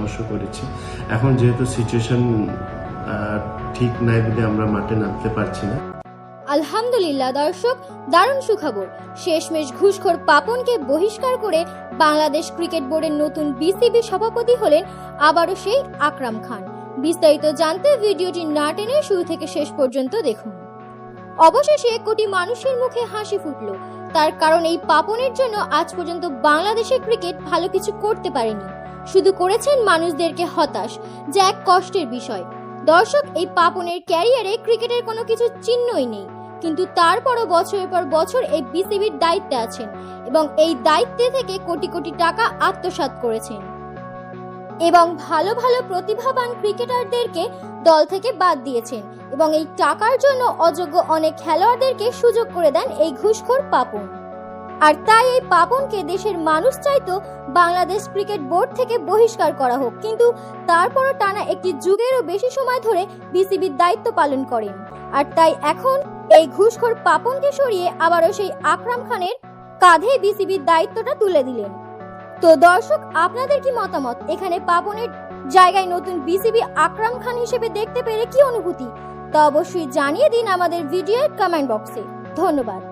পরামর্শ করেছি। এখন যেহেতু সিচুয়েশন ঠিক নাই বলে আমরা মাঠে নামতে পারছি না। আলহামদুলিল্লাহ দর্শক, দারুণ সুখবর। শেষমেশ ঘুষখোর পাপনকে বহিষ্কার করে বাংলাদেশ ক্রিকেট বোর্ডের নতুন বিসিবি সভাপতি হলেন আবারও সেই আকরাম খান। বিস্তারিত জানতে ভিডিওটি না টেনে শুরু থেকে শেষ পর্যন্ত দেখুন। অবশেষে কোটি মানুষের মুখে হাসি ফুটল। তার কারণ এই পাপনের জন্য আজ পর্যন্ত বাংলাদেশের ক্রিকেট ভালো কিছু করতে পারেনি, শুধু করেছেন মানুষদেরকে হতাশ, যা এক কষ্টের বিষয়। দর্শক, এই পাপনের ক্যারিয়ারে ক্রিকেটের কোনো কিছু চিহ্নই নেই, কিন্তু তারপরও বছরের পর বছর এই বিসিবির দায়িত্বে আছেন এবং এই দায়িত্বে থেকে কোটি কোটি টাকা আত্মসাৎ করেছেন এবং ভালো ভালো প্রতিভাবান ক্রিকেটারদেরকে দল থেকে বাদ দিয়েছেন এবং এই টাকার জন্য অযোগ্য অনেক খেলোয়াড়দেরকে সুযোগ করে দেন এই ঘুষখোর পাপন। আর তাই এই পাপনকে দেশের মানুষ চাইতো বাংলাদেশ ক্রিকেট বোর্ড থেকে বহিষ্কার করা হোক, কিন্তু তারপরও টানা একটি যুগেরও বেশি সময় ধরে বিসিবির দায়িত্ব পালন করেন। আর তাই এখন এই ঘুষখোর পাপনকে সরিয়ে আবারও সেই আকরাম খানের কাঁধে বিসিবির দায়িত্বটা তুলে দিলেন। তো দর্শক, আপনাদের কি মতামত? এখানে পাপনের জায়গায় নতুন বিসিবি আকরাম খান হিসেবে দেখতে পেরে কি অনুভূতি, তা অবশ্যই জানিয়ে দিন আমাদের ভিডিওর কমেন্ট বক্সে। ধন্যবাদ।